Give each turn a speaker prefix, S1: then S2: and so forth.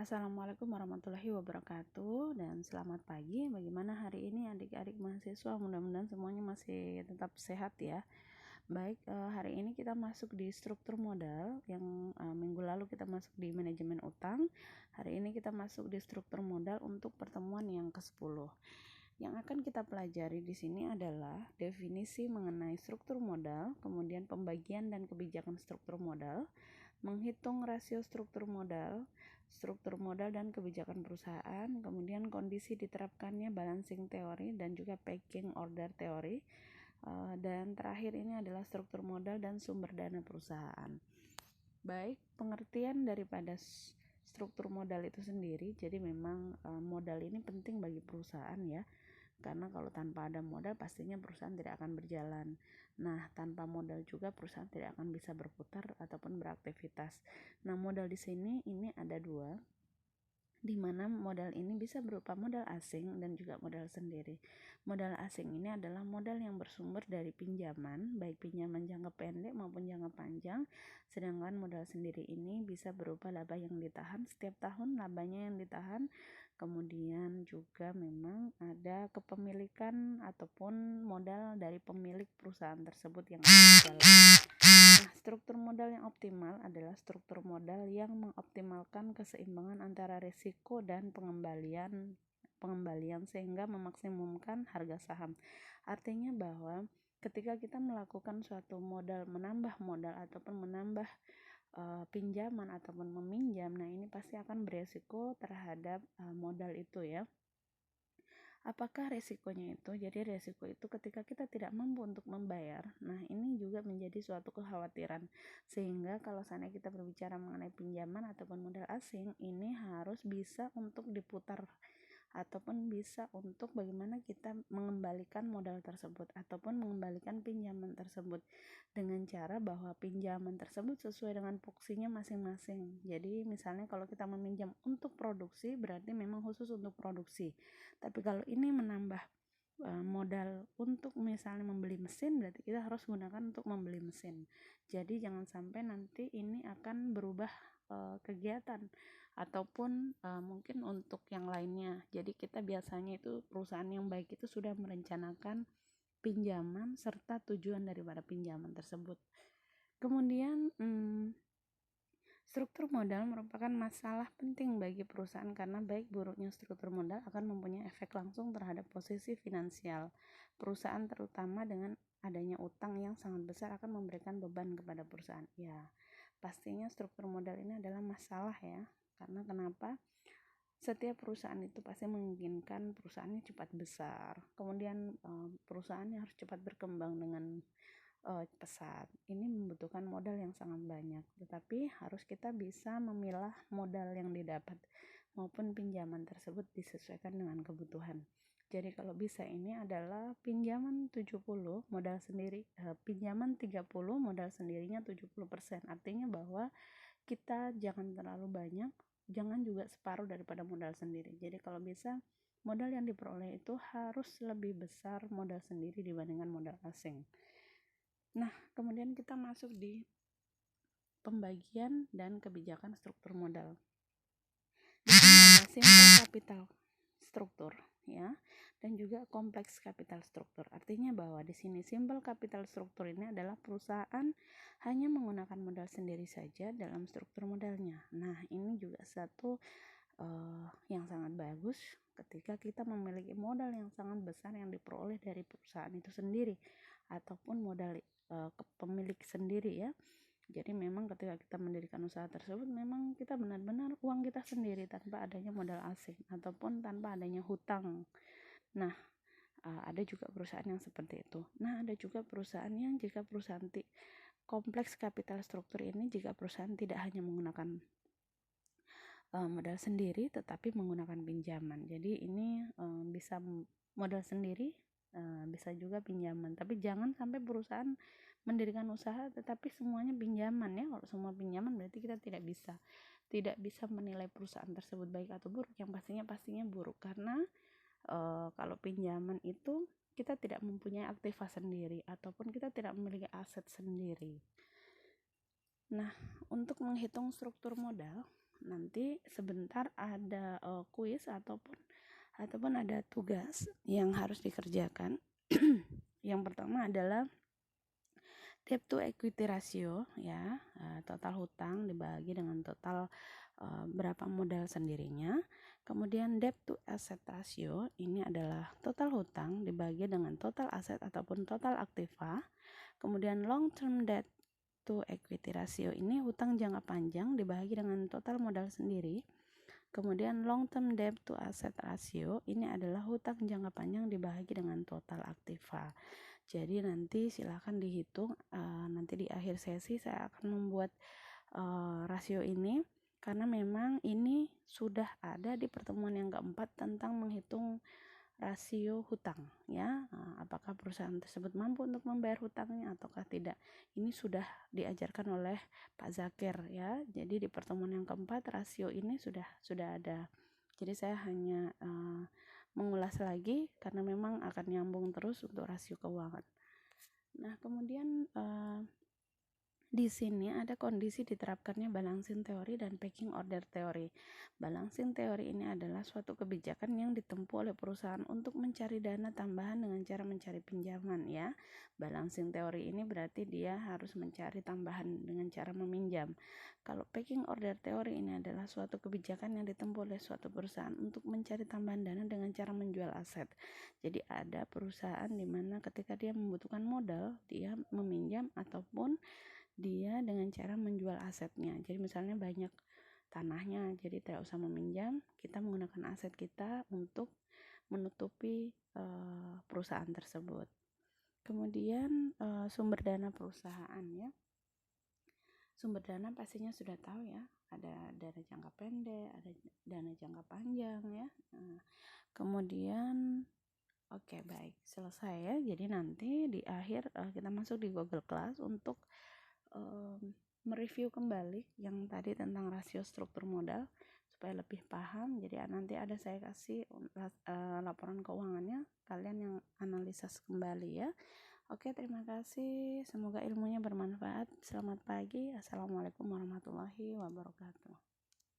S1: Assalamualaikum warahmatullahi wabarakatuh dan selamat pagi. Bagaimana hari ini adik-adik mahasiswa? Mudah-mudahan semuanya masih tetap sehat ya. Baik, hari ini kita masuk di struktur modal yang minggu lalu kita masuk di manajemen utang. Hari ini kita masuk di struktur modal untuk pertemuan yang ke-10. Yang akan kita pelajari di sini adalah definisi mengenai struktur modal, kemudian pembagian dan kebijakan struktur modal, menghitung rasio struktur modal dan kebijakan perusahaan, kemudian kondisi diterapkannya balancing teori dan juga packing order teori, dan terakhir ini adalah struktur modal dan sumber dana perusahaan. Baik, pengertian daripada struktur modal itu sendiri, jadi memang modal ini penting bagi perusahaan ya, karena kalau tanpa ada modal pastinya perusahaan tidak akan berjalan. Nah, tanpa modal juga perusahaan tidak akan bisa berputar ataupun beraktivitas. Nah, modal di sini ini ada dua, di mana modal ini bisa berupa modal asing dan juga modal sendiri. Modal asing ini adalah modal yang bersumber dari pinjaman, baik pinjaman jangka pendek maupun jangka panjang. Sedangkan modal sendiri ini bisa berupa laba yang ditahan setiap tahun, labanya yang ditahan. Kemudian juga memang ada kepemilikan ataupun modal dari pemilik perusahaan tersebut yang ada di dalam. Nah, struktur modal yang optimal adalah struktur modal yang mengoptimalkan keseimbangan antara risiko dan pengembalian sehingga memaksimumkan harga saham. Artinya bahwa ketika kita melakukan suatu modal, menambah modal ataupun menambah pinjaman ataupun meminjam, nah ini pasti akan beresiko terhadap modal itu ya. Apakah resikonya itu? Jadi resiko itu ketika kita tidak mampu untuk membayar. Nah, ini juga menjadi suatu kekhawatiran. Sehingga kalau seandainya kita berbicara mengenai pinjaman ataupun modal asing, ini harus bisa untuk diputar ataupun bisa untuk bagaimana kita mengembalikan modal tersebut ataupun mengembalikan pinjaman tersebut dengan cara bahwa pinjaman tersebut sesuai dengan fungsinya masing-masing. Jadi misalnya kalau kita meminjam untuk produksi berarti memang khusus untuk produksi. Tapi kalau ini menambah modal untuk misalnya membeli mesin, berarti kita harus gunakan untuk membeli mesin. Jadi jangan sampai nanti ini akan berubah kegiatan ataupun mungkin untuk yang lainnya. Jadi kita biasanya itu perusahaan yang baik itu sudah merencanakan pinjaman serta tujuan daripada pinjaman tersebut. Kemudian struktur modal merupakan masalah penting bagi perusahaan karena baik buruknya struktur modal akan mempunyai efek langsung terhadap posisi finansial perusahaan, terutama dengan adanya utang yang sangat besar akan memberikan beban kepada perusahaan. Ya, pastinya struktur modal ini adalah masalah ya. Karena kenapa? Setiap perusahaan itu pasti menginginkan perusahaannya cepat besar. Kemudian perusahaannya harus cepat berkembang dengan pesat. Ini membutuhkan modal yang sangat banyak, tetapi harus kita bisa memilah modal yang didapat maupun pinjaman tersebut disesuaikan dengan kebutuhan. Jadi kalau bisa ini adalah pinjaman 70 modal sendiri, pinjaman 30 modal sendirinya 70%. Artinya bahwa kita jangan terlalu banyak, jangan juga separuh daripada modal sendiri. Jadi kalau bisa modal yang diperoleh itu harus lebih besar modal sendiri dibandingkan modal asing. Nah, kemudian kita masuk di pembagian dan kebijakan struktur modal. Di sini ada simple capital struktur ya, dan juga kompleks capital struktur. Artinya bahwa di sini simple capital struktur ini adalah perusahaan hanya menggunakan modal sendiri saja dalam struktur modalnya. Nah, ini juga satu yang sangat bagus ketika kita memiliki modal yang sangat besar yang diperoleh dari perusahaan itu sendiri ataupun modal pemilik sendiri ya. Jadi memang ketika kita mendirikan usaha tersebut memang kita benar-benar uang kita sendiri tanpa adanya modal asing ataupun tanpa adanya hutang. Nah, ada juga perusahaan yang seperti itu. Nah, ada juga perusahaan yang jika perusahaan kompleks capital struktur ini jika perusahaan tidak hanya menggunakan modal sendiri tetapi menggunakan pinjaman. Jadi ini bisa modal sendiri, bisa juga pinjaman. Tapi jangan sampai perusahaan mendirikan usaha tetapi semuanya pinjaman ya. Kalau semua pinjaman berarti kita tidak bisa menilai perusahaan tersebut baik atau buruk. Yang pastinya buruk karena kalau pinjaman itu kita tidak mempunyai aktiva sendiri ataupun kita tidak memiliki aset sendiri. Nah, untuk menghitung struktur modal nanti sebentar ada kuis ataupun ada tugas yang harus dikerjakan. Yang pertama adalah debt to equity ratio, ya, total hutang dibagi dengan total berapa modal sendirinya. Kemudian debt to asset ratio, ini adalah total hutang dibagi dengan total aset ataupun total aktiva. Kemudian long term debt to equity ratio, ini hutang jangka panjang dibagi dengan total modal sendiri. Kemudian long term debt to asset ratio, ini adalah hutang jangka panjang dibagi dengan total aktiva. Jadi nanti silahkan dihitung, nanti di akhir sesi saya akan membuat rasio ini, karena memang ini sudah ada di pertemuan yang keempat tentang menghitung rasio hutang, ya. Apakah perusahaan tersebut mampu untuk membayar hutangnya ataukah tidak, ini sudah diajarkan oleh Pak Zakir, ya. Jadi di pertemuan yang keempat rasio ini sudah ada. Jadi saya hanya mengulas lagi karena memang akan nyambung terus untuk rasio keuangan. Nah, kemudian di sini ada kondisi diterapkannya balancing teori dan pecking order teori. Balancing teori ini adalah suatu kebijakan yang ditempuh oleh perusahaan untuk mencari dana tambahan dengan cara mencari pinjaman, ya. Balancing teori ini berarti dia harus mencari tambahan dengan cara meminjam. Kalau pecking order teori ini adalah suatu kebijakan yang ditempuh oleh suatu perusahaan untuk mencari tambahan dana dengan cara menjual aset. Jadi ada perusahaan di mana ketika dia membutuhkan modal, dia meminjam ataupun dia dengan cara menjual asetnya. Jadi misalnya banyak tanahnya, jadi tidak usah meminjam, kita menggunakan aset kita untuk menutupi perusahaan tersebut. Kemudian sumber dana perusahaan, ya. Sumber dana pastinya sudah tahu, ya. Ada dana jangka pendek, ada dana jangka panjang, ya. Kemudian oke, baik, selesai, ya. Jadi nanti di akhir kita masuk di Google Class untuk mereview kembali yang tadi tentang rasio struktur modal supaya lebih paham. Jadi nanti ada saya kasih laporan keuangannya, kalian yang analisa kembali, ya. Oke, terima kasih, semoga ilmunya bermanfaat. Selamat pagi, assalamualaikum warahmatullahi wabarakatuh.